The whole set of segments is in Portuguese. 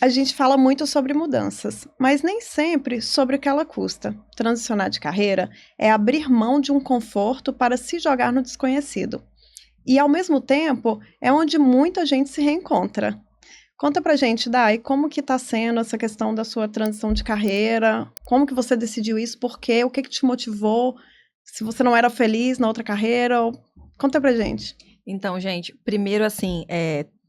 A gente fala muito sobre mudanças, mas nem sempre sobre o que ela custa. Transicionar de carreira é abrir mão de um conforto para se jogar no desconhecido. E, ao mesmo tempo, é onde muita gente se reencontra. Conta pra gente, Dai, como que tá sendo essa questão da sua transição de carreira? Como que você decidiu isso? Por quê? O que que te motivou? Se você não era feliz na outra carreira? Conta pra gente. Então, gente, primeiro assim,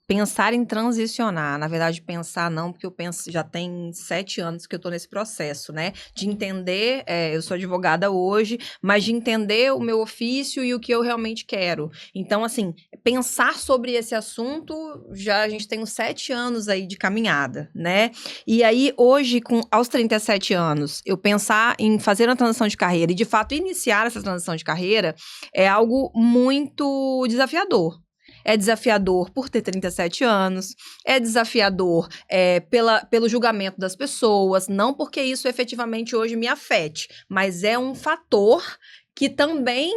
pensar em transicionar, na verdade pensar não, porque eu penso, já tem 7 anos que eu tô nesse processo, né, de entender, eu sou advogada hoje, mas de entender o meu ofício e o que eu realmente quero. Então, assim, pensar sobre esse assunto, a gente tem uns 7 anos aí de caminhada, né, e aí hoje, aos 37 anos, eu pensar em fazer uma transição de carreira e de fato iniciar essa transição de carreira é algo muito desafiador. É desafiador por ter 37 anos, é desafiador pelo julgamento das pessoas, não porque isso efetivamente hoje me afete, mas é um fator que também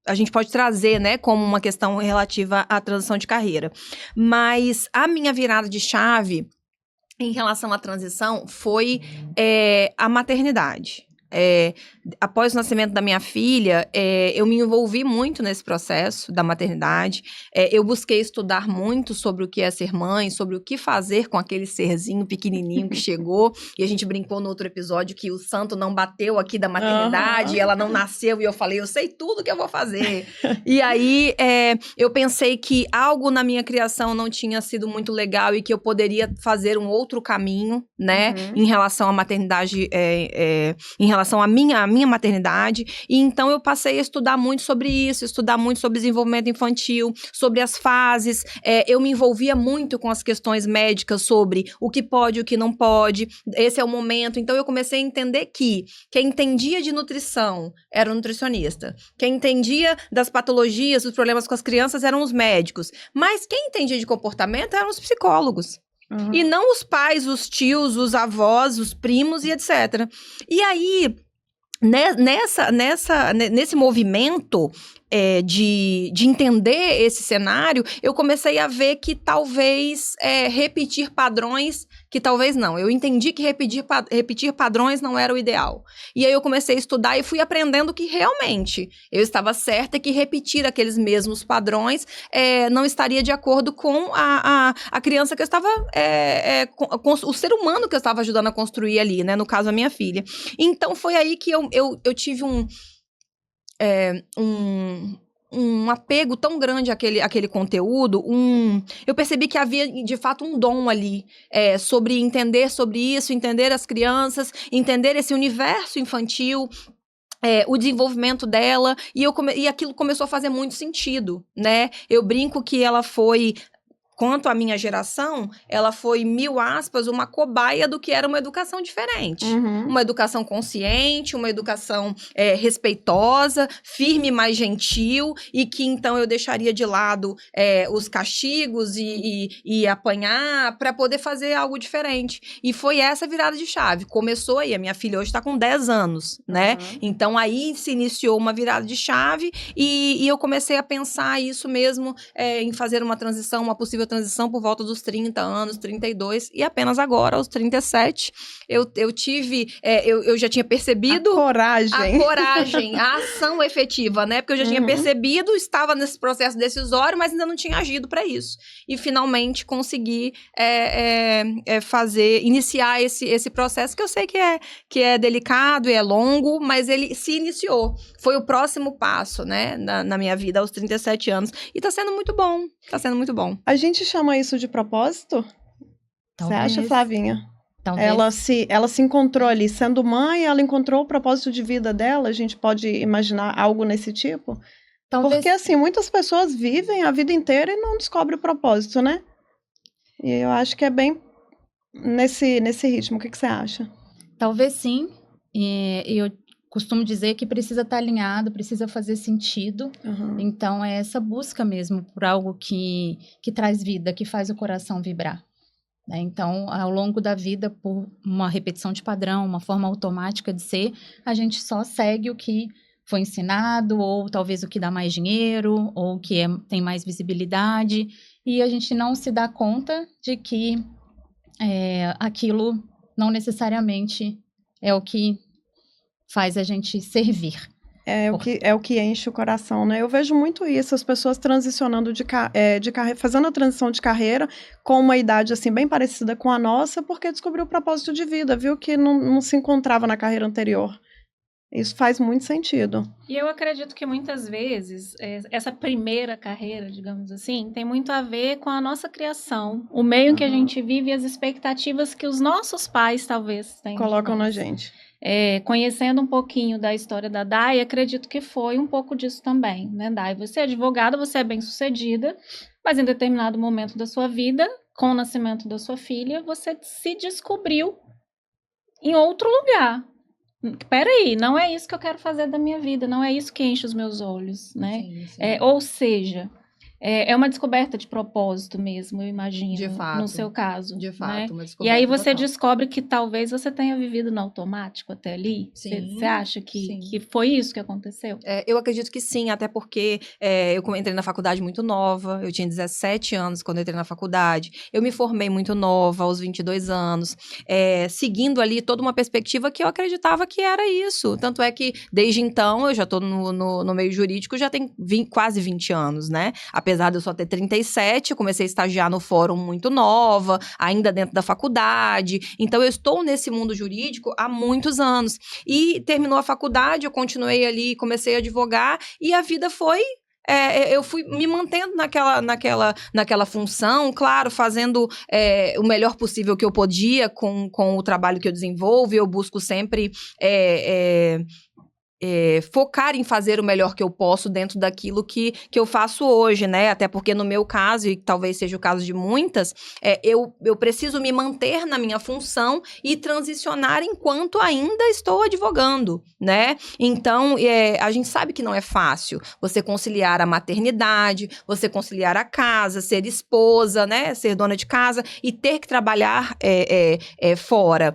a gente pode trazer, né, como uma questão relativa à transição de carreira. Mas a minha virada de chave em relação à transição foi a maternidade. Após o nascimento da minha filha, eu me envolvi muito nesse processo da maternidade. Eu busquei estudar muito sobre o que é ser mãe, sobre o que fazer com aquele serzinho pequenininho que chegou. E a gente brincou no outro episódio que o santo não bateu aqui da maternidade, ela não nasceu, e eu falei, eu sei tudo que eu vou fazer. E aí, eu pensei que algo na minha criação não tinha sido muito legal e que eu poderia fazer um outro caminho, né, em relação à maternidade, em relação à minha maternidade, e então eu passei a estudar muito sobre isso, estudar muito sobre desenvolvimento infantil, sobre as fases, eu me envolvia muito com as questões médicas sobre o que pode, o que não pode, esse é o momento, então eu comecei a entender que quem entendia de nutrição era o nutricionista, quem entendia das patologias, dos problemas com as crianças eram os médicos, mas quem entendia de comportamento eram os psicólogos. E não os pais, os tios, os avós, os primos e etc. E aí, nesse movimento de entender esse cenário, eu comecei a ver que talvez repetir padrões, que talvez não. Eu entendi que repetir padrões não era o ideal. E aí eu comecei a estudar e fui aprendendo que realmente eu estava certa que repetir aqueles mesmos padrões não estaria de acordo com a criança que eu estava, com o ser humano que eu estava ajudando a construir ali, né? No caso, a minha filha. Então, foi aí que eu tive um apego tão grande àquele conteúdo, eu percebi que havia, de fato, um dom ali, sobre entender sobre isso, entender as crianças, entender esse universo infantil, o desenvolvimento dela, e aquilo começou a fazer muito sentido, né? Eu brinco que ela foi... Quanto à minha geração, ela foi, 1000 aspas, uma cobaia do que era uma educação diferente. Uma educação consciente, uma educação respeitosa, firme, mais gentil, e que então eu deixaria de lado os castigos e apanhar para poder fazer algo diferente. E foi essa virada de chave. Começou aí, a minha filha hoje está com 10 anos, né? Então aí se iniciou uma virada de chave e eu comecei a pensar isso mesmo, em fazer uma transição, uma possível transição por volta dos 30 anos, 32, e apenas agora, aos 37, eu tive, eu já tinha percebido... A coragem, a ação efetiva, né? Porque eu já tinha percebido, estava nesse processo decisório, mas ainda não tinha agido para isso. E finalmente consegui iniciar esse processo, que eu sei que é delicado e é longo, mas ele se iniciou. Foi o próximo passo, né? Na minha vida, aos 37 anos. E tá sendo muito bom. Tá sendo muito bom. A gente chama isso de propósito? Você acha, Flavinha? Talvez. Ela se encontrou ali, sendo mãe, ela encontrou o propósito de vida dela? A gente pode imaginar algo nesse tipo? Talvez. Porque, assim, muitas pessoas vivem a vida inteira e não descobrem o propósito, né? E eu acho que é bem nesse ritmo. O que você acha? Talvez sim. E eu costumo dizer que precisa estar alinhado, precisa fazer sentido. Então, é essa busca mesmo por algo que traz vida, que faz o coração vibrar. Então, ao longo da vida, por uma repetição de padrão, uma forma automática de ser, a gente só segue o que foi ensinado, ou talvez o que dá mais dinheiro, ou o que tem mais visibilidade, e a gente não se dá conta de que aquilo não necessariamente é o que faz a gente servir. É o que enche o coração, né? Eu vejo muito isso, as pessoas transicionando de carreira, fazendo a transição de carreira com uma idade, assim, bem parecida com a nossa, porque descobriu o propósito de vida, viu que não se encontrava na carreira anterior. Isso faz muito sentido. E eu acredito que muitas vezes, essa primeira carreira, digamos assim, tem muito a ver com a nossa criação, o meio em que a gente vive e as expectativas que os nossos pais talvez tenham. Colocam na gente. Conhecendo um pouquinho da história da Dai, acredito que foi um pouco disso também, né, Dai? Você é advogada, você é bem-sucedida, mas em determinado momento da sua vida, com o nascimento da sua filha, você se descobriu em outro lugar. Peraí, não é isso que eu quero fazer da minha vida, não é isso que enche os meus olhos, né? Sim, sim. Ou seja, é uma descoberta de propósito mesmo, eu imagino, De fato. no seu caso. De fato, né? uma descoberta E aí você total. descobre que talvez você tenha vivido no automático até ali. Sim, Você acha que sim. foi isso que aconteceu? Eu acredito que sim, até porque eu entrei na faculdade muito nova, eu tinha 17 anos quando eu entrei na faculdade, eu me formei muito nova, aos 22 anos, seguindo ali toda uma perspectiva que eu acreditava que era isso. Tanto é que, desde então, eu já estou no meio jurídico, já tem quase 20 anos, né? Apesar de eu só ter 37, eu comecei a estagiar no fórum muito nova, ainda dentro da faculdade. Então, eu estou nesse mundo jurídico há muitos anos. E terminou a faculdade, eu continuei ali, comecei a advogar, e a vida foi... eu fui me mantendo naquela função, claro, fazendo o melhor possível que eu podia com o trabalho que eu desenvolvo, e eu busco sempre... focar em fazer o melhor que eu posso dentro daquilo que eu faço hoje, né? Até porque no meu caso, e talvez seja o caso de muitas, eu preciso me manter na minha função e transicionar enquanto ainda estou advogando, né? Então, a gente sabe que não é fácil você conciliar a maternidade, você conciliar a casa, ser esposa, né? Ser dona de casa e ter que trabalhar fora,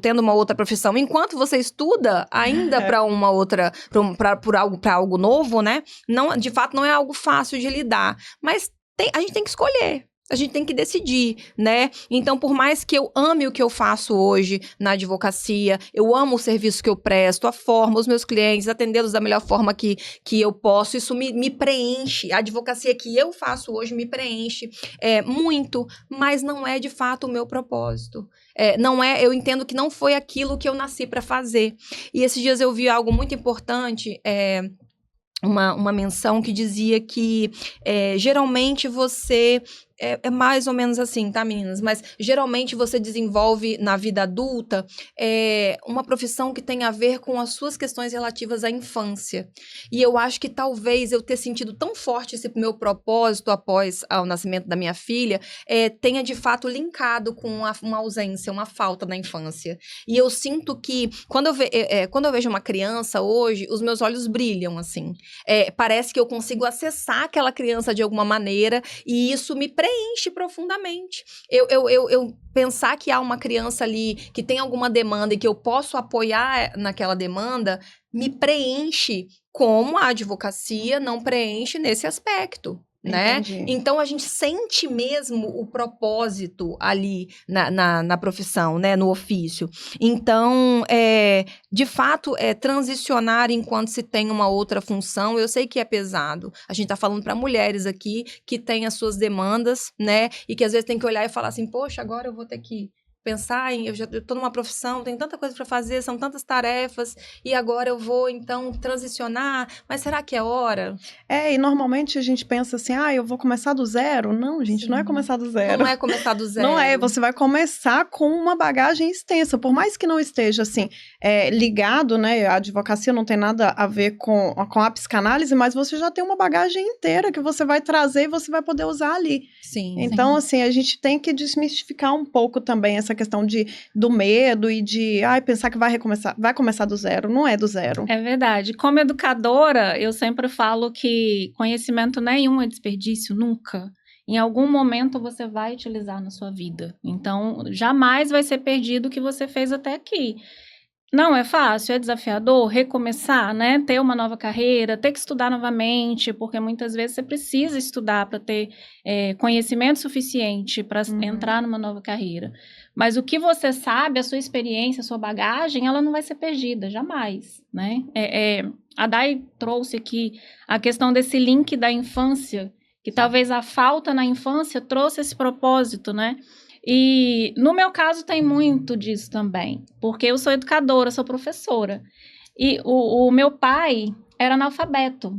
tendo uma outra profissão, enquanto você estuda ainda para uma outra, para algo novo, né? Não, de fato, não é algo fácil de lidar. Mas a gente tem que escolher. A gente tem que decidir, né? Então, por mais que eu ame o que eu faço hoje na advocacia, eu amo o serviço que eu presto, a forma, os meus clientes, atendê-los da melhor forma que eu posso, isso me preenche. A advocacia que eu faço hoje me preenche muito, mas não é de fato o meu propósito. Eu entendo que não foi aquilo que eu nasci para fazer. E esses dias eu vi algo muito importante, uma menção que dizia que geralmente você... É mais ou menos assim, tá, meninas? Mas geralmente você desenvolve na vida adulta uma profissão que tem a ver com as suas questões relativas à infância. E eu acho que talvez eu ter sentido tão forte esse meu propósito após o nascimento da minha filha tenha de fato linkado com uma ausência, uma falta na infância. E eu sinto que quando eu vejo uma criança hoje, os meus olhos brilham, assim. Parece que eu consigo acessar aquela criança de alguma maneira e isso me preenche profundamente. Eu pensar que há uma criança ali que tem alguma demanda e que eu posso apoiar naquela demanda, me preenche como a advocacia não preenche nesse aspecto. Né? Então, a gente sente mesmo o propósito ali na profissão, né? No ofício. Então, de fato, transicionar enquanto se tem uma outra função, eu sei que é pesado. A gente tá falando para mulheres aqui que têm as suas demandas, né? E que às vezes tem que olhar e falar assim, poxa, agora eu vou ter que pensar eu já estou numa profissão, tem tanta coisa para fazer, são tantas tarefas, e agora eu vou, então, transicionar, mas será que é hora? E normalmente a gente pensa assim, eu vou começar do zero. Não, gente, sim. Não é começar do zero. Não é começar do zero. Não você vai começar com uma bagagem extensa, por mais que não esteja, assim, ligado, né, a advocacia não tem nada a ver com a psicanálise, mas você já tem uma bagagem inteira que você vai trazer e você vai poder usar ali. Sim. Então, sim. assim, a gente tem que desmistificar um pouco também essa questão do medo e de pensar que vai começar do zero. Não é do zero. É verdade. Como educadora, eu sempre falo que conhecimento nenhum é desperdício, nunca. Em algum momento você vai utilizar na sua vida. Então, jamais vai ser perdido o que você fez até aqui. Não é fácil, é desafiador recomeçar, né? Ter uma nova carreira, ter que estudar novamente, porque muitas vezes você precisa estudar para ter conhecimento suficiente para entrar numa nova carreira. Mas o que você sabe, a sua experiência, a sua bagagem, ela não vai ser perdida, jamais, né? A Dai trouxe aqui a questão desse link da infância, que talvez a falta na infância trouxe esse propósito, né? E no meu caso tem muito disso também, porque eu sou educadora, sou professora. E o meu pai era analfabeto.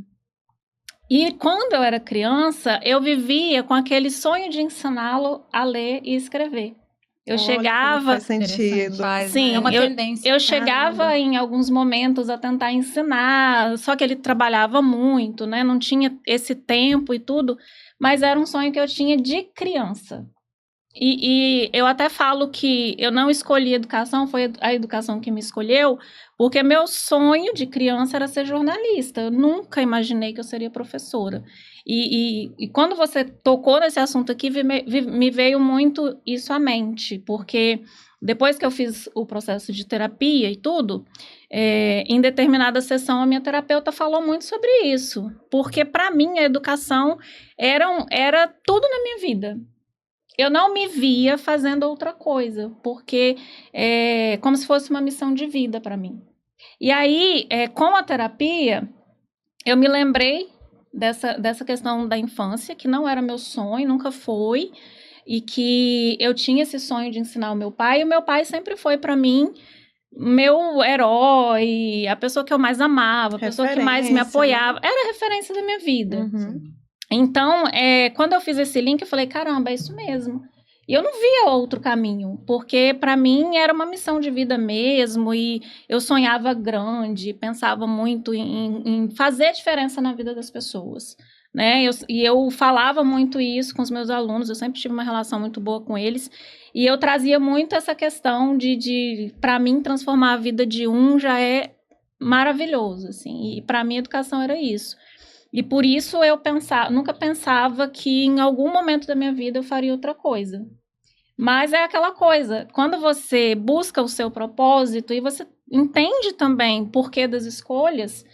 E quando eu era criança, eu vivia com aquele sonho de ensiná-lo a ler e escrever. Eu chegava... Faz sentido. Sim, é uma tendência. Eu chegava em alguns momentos a tentar ensinar, só que ele trabalhava muito, né? Não tinha esse tempo e tudo, mas era um sonho que eu tinha de criança. E eu até falo que eu não escolhi educação, foi a educação que me escolheu, porque meu sonho de criança era ser jornalista. Eu nunca imaginei que eu seria professora. E quando você tocou nesse assunto aqui, me veio muito isso à mente, porque depois que eu fiz o processo de terapia e tudo, em determinada sessão a minha terapeuta falou muito sobre isso, porque para mim a educação era tudo na minha vida. Eu não me via fazendo outra coisa, porque é como se fosse uma missão de vida para mim. E aí, com a terapia, eu me lembrei dessa questão da infância, que não era meu sonho, nunca foi, e que eu tinha esse sonho de ensinar o meu pai, e o meu pai sempre foi para mim meu herói, a pessoa que eu mais amava, a pessoa que mais me apoiava, era a referência da minha vida. Então, quando eu fiz esse link, eu falei, caramba, é isso mesmo. E eu não via outro caminho, porque para mim era uma missão de vida mesmo, e eu sonhava grande, pensava muito em fazer diferença na vida das pessoas, né? Eu falava muito isso com os meus alunos, eu sempre tive uma relação muito boa com eles, e eu trazia muito essa questão de para mim, transformar a vida de um já é maravilhoso, assim, e para mim a educação era isso. E por isso eu nunca pensava que em algum momento da minha vida eu faria outra coisa. Mas é aquela coisa, quando você busca o seu propósito e você entende também o porquê das escolhas,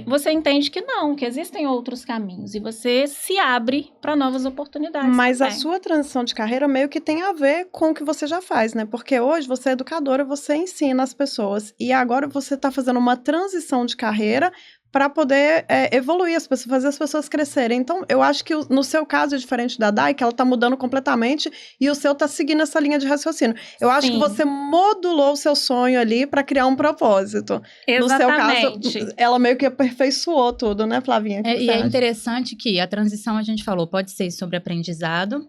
você entende que não, que existem outros caminhos e você se abre para novas oportunidades. Mas também. A sua transição de carreira meio que tem a ver com o que você já faz, né? Porque hoje você é educadora, você ensina as pessoas e agora você está fazendo uma transição de carreira para poder evoluir as pessoas, fazer as pessoas crescerem. Então, eu acho que no seu caso é diferente da Dai, que ela está mudando completamente e o seu está seguindo essa linha de raciocínio. Eu acho que você modulou o seu sonho ali para criar um propósito. Exatamente. No seu caso, ela meio que aperfeiçoou tudo, né, Flavinha? E é interessante que a transição, a gente falou, pode ser sobre aprendizado,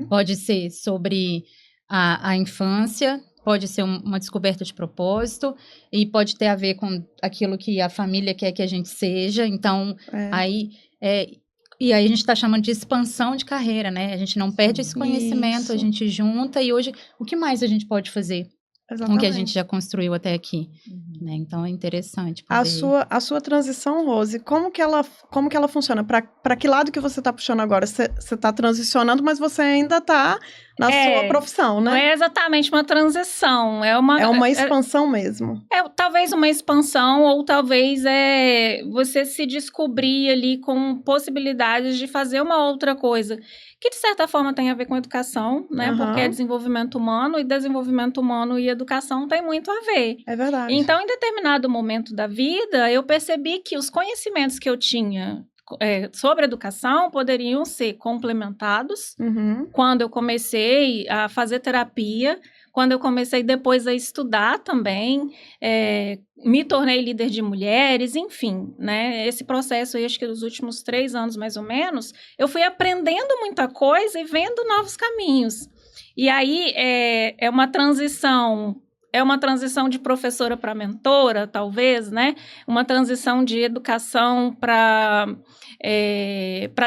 pode ser sobre a infância, pode ser uma descoberta de propósito e pode ter a ver com aquilo que a família quer que a gente seja. Então, e aí a gente está chamando de expansão de carreira, né? A gente não perde esse conhecimento, a gente junta e hoje, o que mais a gente pode fazer com o que a gente já construiu até aqui? Né? Então, é interessante poder... A sua transição, Rose, como que ela funciona? Para que lado que você está puxando agora? Você está transicionando, mas você ainda está na sua profissão, né? Não é exatamente uma transição, é uma expansão mesmo. Talvez uma expansão, ou talvez você se descobrir ali com possibilidades de fazer uma outra coisa, que de certa forma tem a ver com educação, né? Porque é desenvolvimento humano, e desenvolvimento humano e educação tem muito a ver. É verdade. Então, em determinado momento da vida, eu percebi que os conhecimentos que eu tinha sobre educação poderiam ser complementados quando eu comecei a fazer terapia, quando eu comecei depois a estudar também, me tornei líder de mulheres, enfim, né? Esse processo aí, acho que dos últimos 3 anos mais ou menos, eu fui aprendendo muita coisa e vendo novos caminhos. E aí é uma transição de professora para mentora, talvez, né? Uma transição de educação para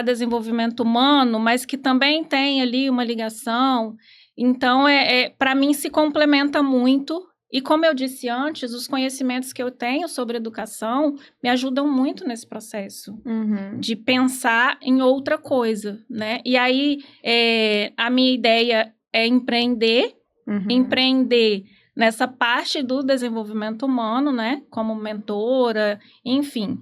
desenvolvimento humano, mas que também tem ali uma ligação. Então, para mim, se complementa muito. E como eu disse antes, os conhecimentos que eu tenho sobre educação me ajudam muito nesse processo de pensar em outra coisa, né? E aí, a minha ideia é empreender nessa parte do desenvolvimento humano, né? Como mentora, enfim.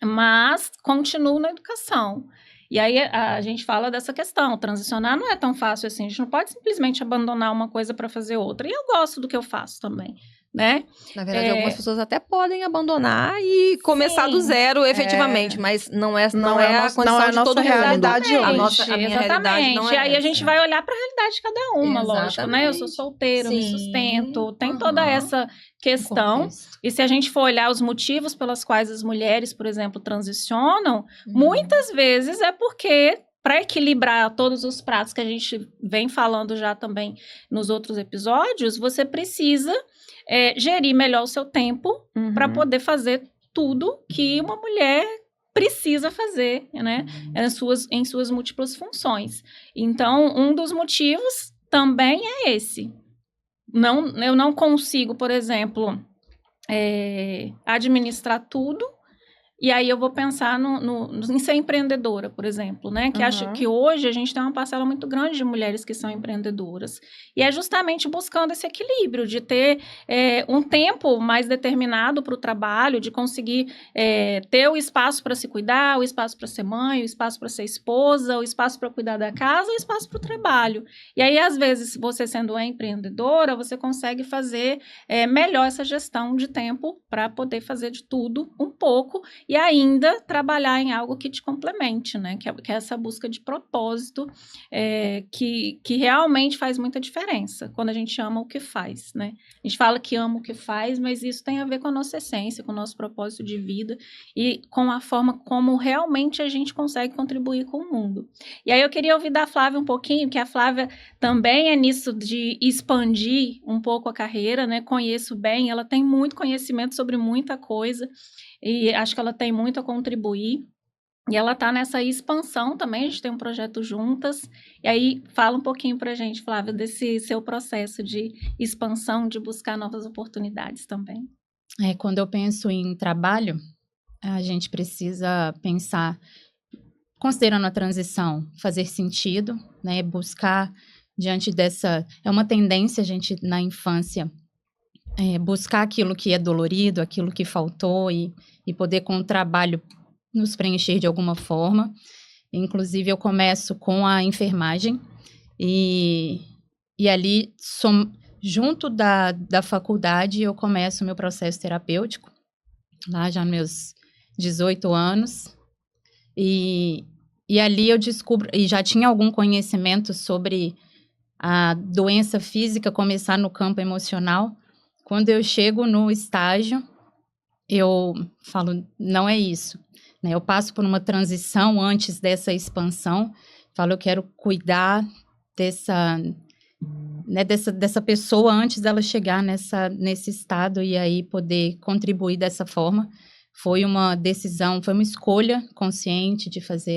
Mas continuo na educação. E aí a gente fala dessa questão, transicionar não é tão fácil assim, a gente não pode simplesmente abandonar uma coisa para fazer outra. E eu gosto do que eu faço também, né? Na verdade, algumas pessoas até podem abandonar e começar do zero, efetivamente, mas não é a condição de todo mundo. Realidade A minha realidade não é. E aí a gente vai olhar para a realidade de cada uma, lógico, né? Eu sou solteira, eu me sustento, tem toda essa questão. E se a gente for olhar os motivos pelas quais as mulheres, por exemplo, transicionam, muitas vezes é porque para equilibrar todos os pratos que a gente vem falando já também nos outros episódios, você precisa gerir melhor o seu tempo para poder fazer tudo que uma mulher precisa fazer, né? Em suas múltiplas funções. Então, um dos motivos também é esse. Eu não consigo, por exemplo, administrar tudo. E aí eu vou pensar em ser empreendedora, por exemplo, né? Que acho que hoje a gente tem uma parcela muito grande de mulheres que são empreendedoras. E é justamente buscando esse equilíbrio de ter um tempo mais determinado para o trabalho, de conseguir ter o espaço para se cuidar, o espaço para ser mãe, o espaço para ser esposa, o espaço para cuidar da casa, o espaço para o trabalho. E aí, às vezes, você sendo empreendedora, você consegue fazer melhor essa gestão de tempo para poder fazer de tudo um pouco e ainda trabalhar em algo que te complemente, né? Que é essa busca de propósito que realmente faz muita diferença quando a gente ama o que faz, né? A gente fala que ama o que faz, mas isso tem a ver com a nossa essência, com o nosso propósito de vida e com a forma como realmente a gente consegue contribuir com o mundo. E aí eu queria ouvir da Flávia um pouquinho, que a Flávia também é nisso de expandir um pouco a carreira, né? Conheço bem, ela tem muito conhecimento sobre muita coisa. E acho que ela tem muito a contribuir. E ela está nessa expansão também, a gente tem um projeto juntas. E aí, fala um pouquinho para a gente, Flávia, desse seu processo de expansão, de buscar novas oportunidades também. Quando eu penso em trabalho, a gente precisa pensar, considerando a transição, fazer sentido, né? Buscar diante dessa... É uma tendência a gente, na infância, buscar aquilo que é dolorido, aquilo que faltou e poder com o trabalho nos preencher de alguma forma. Inclusive, eu começo com a enfermagem e ali, junto da faculdade, eu começo o meu processo terapêutico, lá já nos meus 18 anos. E ali eu descubro, e já tinha algum conhecimento sobre a doença física começar no campo emocional. Quando eu chego no estágio, eu falo, não é isso, né? Eu passo por uma transição antes dessa expansão, falo, eu quero cuidar dessa pessoa antes dela chegar nesse estado e aí poder contribuir dessa forma. Foi uma decisão, foi uma escolha consciente de fazer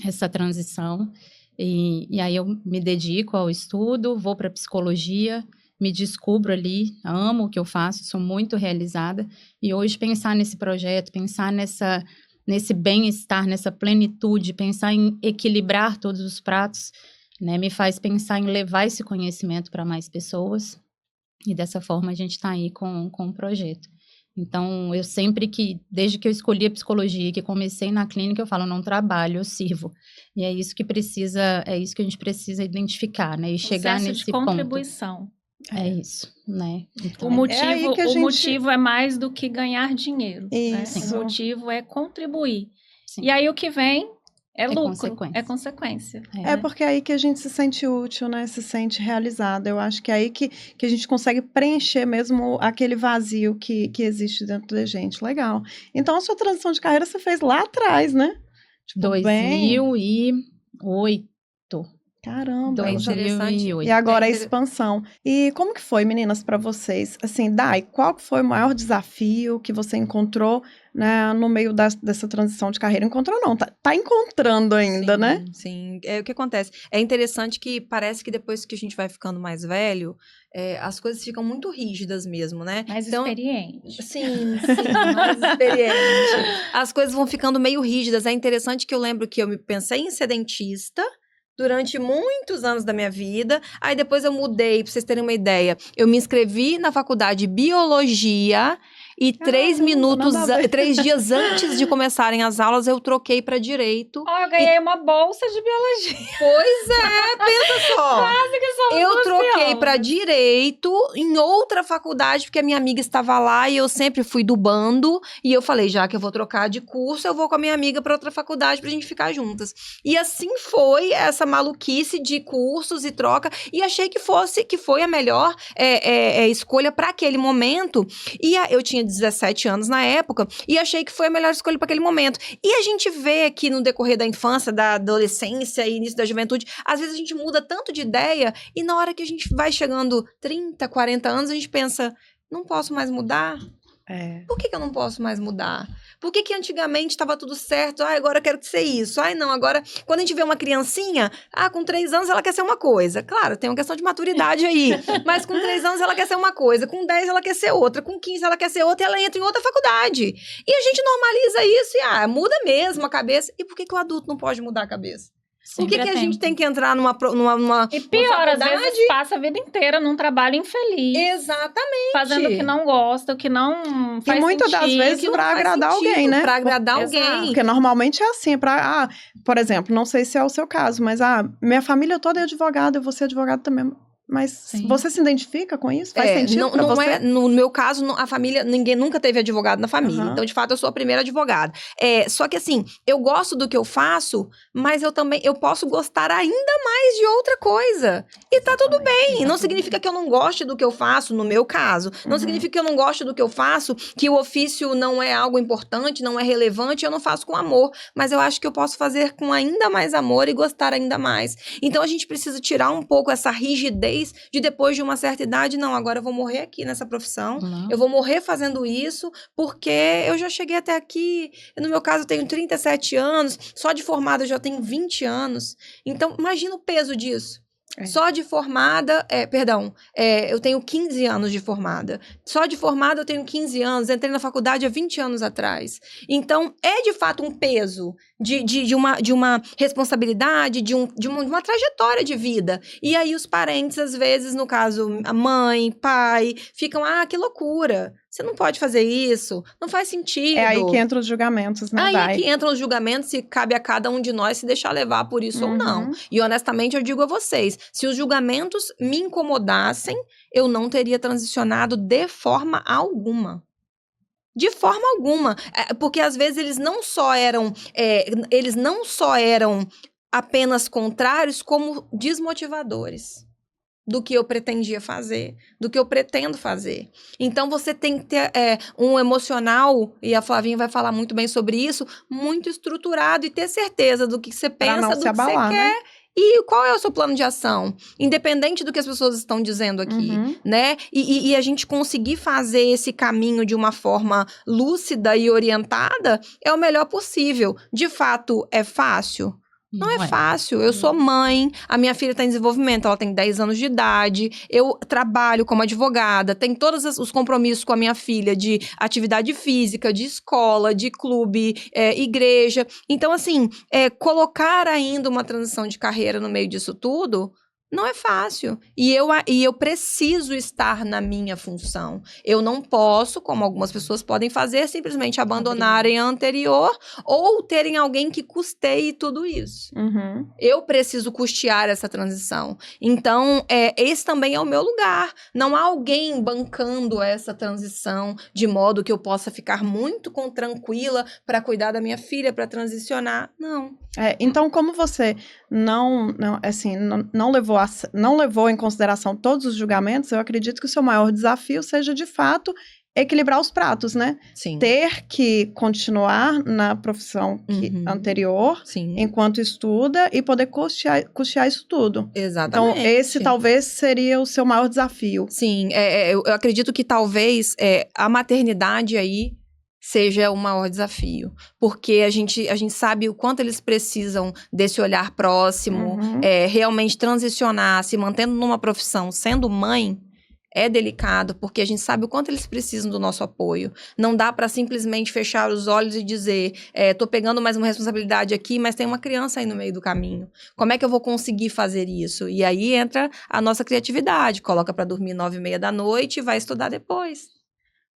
essa transição. E aí eu me dedico ao estudo, vou para psicologia, me descubro ali, amo o que eu faço, sou muito realizada. E hoje pensar nesse projeto, pensar nesse bem-estar, nessa plenitude, pensar em equilibrar todos os pratos, né, me faz pensar em levar esse conhecimento para mais pessoas. E dessa forma a gente está aí com o projeto. Então, desde que eu escolhi a psicologia, que comecei na clínica, eu falo, não trabalho, eu sirvo. E é isso que a gente precisa identificar, né? E chegar nesse ponto. Contribuição. É isso, né? Então, o motivo é mais do que ganhar dinheiro. Isso. Né? O motivo é contribuir. Sim. E aí o que vem é lucro, consequência. é consequência. É porque é aí que a gente se sente útil, né? Se sente realizado. Eu acho que é aí que a gente consegue preencher mesmo aquele vazio que existe dentro da gente. Legal. Então, a sua transição de carreira você fez lá atrás, né? 2008. Caramba, 2008. E agora a expansão. E como que foi, meninas, para vocês? Assim, Dai, qual que foi o maior desafio que você encontrou, né, no meio dessa transição de carreira? Encontrou não, tá encontrando ainda, sim, né? Sim, o que acontece? É interessante que parece que depois que a gente vai ficando mais velho, as coisas ficam muito rígidas mesmo, né? Mais experiente. Sim, mais experiente. As coisas vão ficando meio rígidas. É interessante que eu lembro que eu pensei em ser dentista, durante muitos anos da minha vida. Aí depois eu mudei, pra vocês terem uma ideia. Eu me inscrevi na faculdade de Biologia e 3 dias antes de começarem as aulas, eu troquei pra Direito. Eu ganhei uma bolsa de Biologia. Pois é, pensa só. Quase que somos Eu duas troquei biólogas. pra Direito em outra faculdade, porque a minha amiga estava lá e eu sempre fui do bando. E eu falei, já que eu vou trocar de curso, eu vou com a minha amiga pra outra faculdade pra gente ficar juntas. E assim foi essa maluquice de cursos e troca. E achei que foi a melhor escolha pra aquele momento. E eu tinha 17 anos na época, e achei que foi a melhor escolha para aquele momento. E a gente vê aqui no decorrer da infância, da adolescência e início da juventude, às vezes a gente muda tanto de ideia, e na hora que a gente vai chegando 30, 40 anos, a gente pensa, não posso mais mudar? Por que eu não posso mais mudar? Por que antigamente estava tudo certo? Agora eu quero ser isso. Não, agora... Quando a gente vê uma criancinha, com 3 anos ela quer ser uma coisa. Claro, tem uma questão de maturidade aí. Mas com 3 anos ela quer ser uma coisa. Com 10 ela quer ser outra. Com 15 ela quer ser outra e ela entra em outra faculdade. E a gente normaliza isso e, muda mesmo a cabeça. E por que o adulto não pode mudar a cabeça? Por que a gente tem que entrar numa E pior, às vezes passa a vida inteira num trabalho infeliz. Exatamente. Fazendo o que não gosta, o que não faz E muitas das vezes pra agradar alguém, né? Pra agradar Exato. alguém. Porque normalmente é assim, por exemplo, não sei se é o seu caso, mas minha família toda é advogada, eu vou ser advogado também. Mas Sim. você se identifica com isso? Faz sentido pra você? No meu caso, a família, ninguém nunca teve advogado na família. Uhum. Então, de fato, eu sou a primeira advogada. Só que assim, eu gosto do que eu faço, mas eu posso gostar ainda mais de outra coisa. E tá tudo bem. Não significa que eu não goste do que eu faço, no meu caso. Não significa que eu não goste do que eu faço, que o ofício não é algo importante, não é relevante, eu não faço com amor. Mas eu acho que eu posso fazer com ainda mais amor e gostar ainda mais. Então, a gente precisa tirar um pouco essa rigidez de depois de uma certa idade, não, agora eu vou morrer aqui nessa profissão, eu vou morrer fazendo isso, porque eu já cheguei até aqui, no meu caso eu tenho 37 anos, só de formada eu já tenho 20 anos, então imagina o peso disso. Só de formada, eu tenho 15 anos de formada. Só de formada eu tenho 15 anos, entrei na faculdade há 20 anos atrás. Então, é de fato um peso de uma responsabilidade, de uma trajetória de vida. E aí os parentes, às vezes, no caso, a mãe, pai, ficam, que loucura. Você não pode fazer isso, não faz sentido. É aí que entram os julgamentos, né, Aí que entram os julgamentos e cabe a cada um de nós se deixar levar por isso ou não. E honestamente eu digo a vocês, se os julgamentos me incomodassem, eu não teria transicionado de forma alguma. De forma alguma. Porque às vezes eles não só eram apenas contrários, como desmotivadores do que eu pretendia fazer, do que eu pretendo fazer. Então, você tem que ter um emocional, e a Flavinha vai falar muito bem sobre isso, muito estruturado e ter certeza do que você pensa, do que você quer. Né? E qual é o seu plano de ação? Independente do que as pessoas estão dizendo aqui, né? E a gente conseguir fazer esse caminho de uma forma lúcida e orientada é o melhor possível. De fato, é fácil? Não é fácil, eu sou mãe, a minha filha está em desenvolvimento, ela tem 10 anos de idade, eu trabalho como advogada, tenho todos os compromissos com a minha filha de atividade física, de escola, de clube, igreja. Então, assim, colocar ainda uma transição de carreira no meio disso tudo não é fácil. E eu preciso estar na minha função. Eu não posso, como algumas pessoas podem fazer, simplesmente abandonarem a anterior ou terem alguém que custeie tudo isso. Eu preciso custear essa transição. Então, esse também é o meu lugar. Não há alguém bancando essa transição de modo que eu possa ficar muito tranquila para cuidar da minha filha, para transicionar. Não. Então, como você não levou em consideração todos os julgamentos, eu acredito que o seu maior desafio seja, de fato, equilibrar os pratos, né? Sim. Ter que continuar na profissão anterior, enquanto estuda, e poder custear isso tudo. Exatamente. Então, esse talvez seria o seu maior desafio. Sim, eu acredito que talvez a maternidade aí seja o maior desafio, porque a gente sabe o quanto eles precisam desse olhar próximo, realmente transicionar, se mantendo numa profissão, sendo mãe, é delicado, porque a gente sabe o quanto eles precisam do nosso apoio. Não dá para simplesmente fechar os olhos e dizer, tô pegando mais uma responsabilidade aqui, mas tem uma criança aí no meio do caminho. Como é que eu vou conseguir fazer isso? E aí entra a nossa criatividade, coloca para dormir 9h30 da noite e vai estudar depois.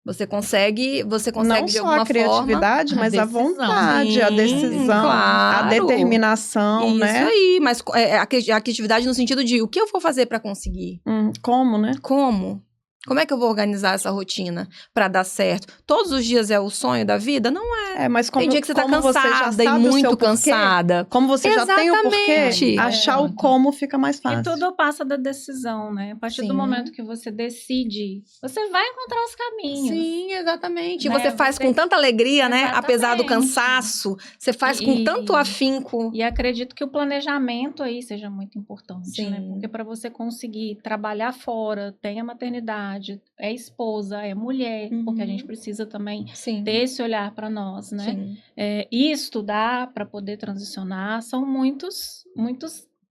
Você consegue Não de alguma só a criatividade, forma, mas a a decisão. vontade, a Sim, decisão, a claro. determinação, Isso né? aí, mas a criatividade no sentido de o que eu vou fazer para conseguir? Como, né? Como? Como é que eu vou organizar essa rotina para dar certo? Todos os dias é o sonho da vida? Não é. Mas como, Tem dia que você tá como você já cansada e sabe o seu muito porquê, cansada. como você já tem o porquê, Exatamente. achar o como fica mais E fácil. tudo passa da decisão, né? A partir do Sim. momento que você decide, você vai encontrar os caminhos. Sim, exatamente. E Né? você faz Você- com tanta alegria, né? Exatamente. Apesar do cansaço, você faz com tanto afinco. E acredito que o planejamento aí seja muito importante, Sim. né? Porque para você conseguir trabalhar fora, tem a maternidade, é esposa, é mulher, porque a gente precisa também Sim. ter esse olhar para nós, né? Sim. E estudar para poder transicionar são muitos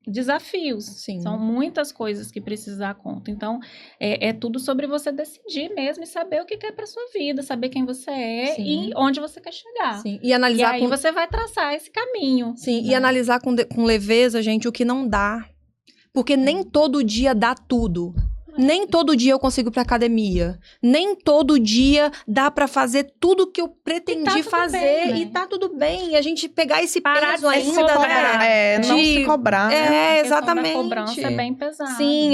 desafios. Sim. São muitas coisas que precisa dar conta. Então, é tudo sobre você decidir mesmo e saber o que quer para sua vida, saber quem você é Sim. e onde você quer chegar. Sim. E E analisar aí com... você vai traçar esse caminho. Sim, né? e analisar com leveza, gente, o que não dá. Porque nem todo dia dá tudo. Nem todo dia eu consigo ir pra academia. Nem todo dia dá pra fazer tudo que eu pretendi tudo fazer. bem, né? E tá tudo bem. E a gente pegar esse Parar peso de se ainda cobrar. Não se cobrar, né? É, A questão exatamente. da cobrança é bem pesada. Sim,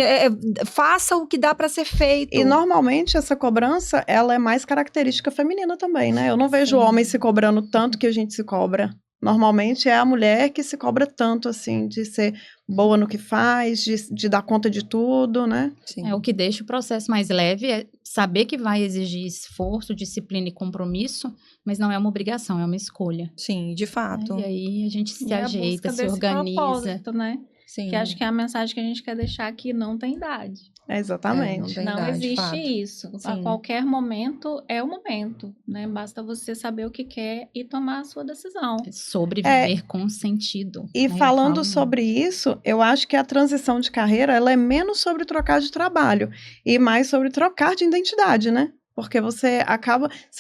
faça o que dá pra ser feito. E normalmente essa cobrança, ela é mais característica feminina também, né? Eu não vejo o homem se cobrando tanto que a gente se cobra. Normalmente é a mulher que se cobra tanto, assim, de ser boa no que faz, de dar conta de tudo, né? Sim. O que deixa o processo mais leve é saber que vai exigir esforço, disciplina e compromisso, mas não é uma obrigação, é uma escolha. Sim, de fato. E aí a gente se E a ajeita, busca se desse organiza. propósito, né? Sim. Que acho que é a mensagem que a gente quer deixar aqui, não tem idade. Exatamente. Não Não idade, de existe fato. isso. A Sim. qualquer momento é o momento, né? Basta você saber o que quer e tomar a sua decisão. Sobre viver com sentido. E né? falando Eu falo sobre isso, eu acho que a transição de carreira, ela é menos sobre trocar de trabalho e mais sobre trocar de identidade, né? Porque você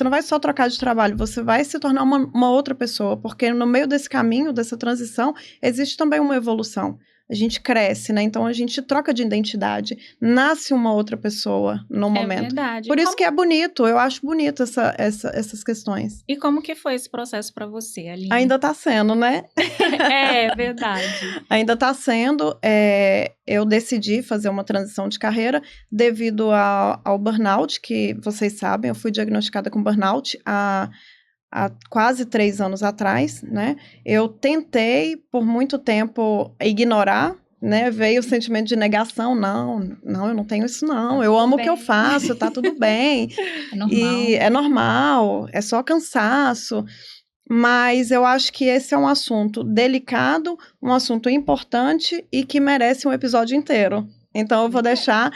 não vai só trocar de trabalho, você vai se tornar uma outra pessoa, porque no meio desse caminho, dessa transição, existe também uma evolução. A gente cresce, né? Então a gente troca de identidade, nasce uma outra pessoa no É momento. verdade. Por E isso que é bonito, eu acho bonito essas questões. E como que foi esse processo para você, Aline? Ainda tá sendo, né? É verdade. Ainda está sendo. Eu decidi fazer uma transição de carreira devido ao burnout, que vocês sabem, eu fui diagnosticada com burnout há quase 3 anos atrás, né? Eu tentei, por muito tempo, ignorar, né? Veio o sentimento de negação, não, eu não tenho isso não, eu amo o que eu faço, tá tudo bem. É normal. E é normal, é só cansaço. Mas eu acho que esse é um assunto delicado, um assunto importante e que merece um episódio inteiro. Então eu vou deixar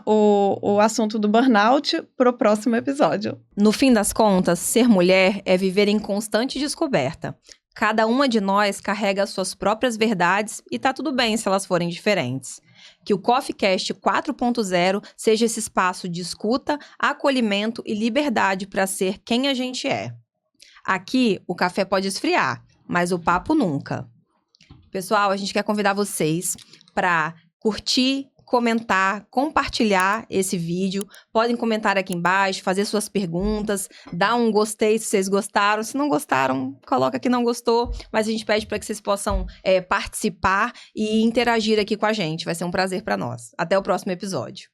o assunto do burnout para o próximo episódio. No fim das contas, ser mulher é viver em constante descoberta. Cada uma de nós carrega as suas próprias verdades e tá tudo bem se elas forem diferentes. Que o CoffeeCast 4.0 seja esse espaço de escuta, acolhimento e liberdade para ser quem a gente é. Aqui, o café pode esfriar, mas o papo nunca. Pessoal, a gente quer convidar vocês para curtir, comentar, compartilhar esse vídeo. Podem comentar aqui embaixo, fazer suas perguntas, dar um gostei se vocês gostaram. Se não gostaram, coloca que não gostou. Mas a gente pede para que vocês possam participar e interagir aqui com a gente. Vai ser um prazer para nós. Até o próximo episódio.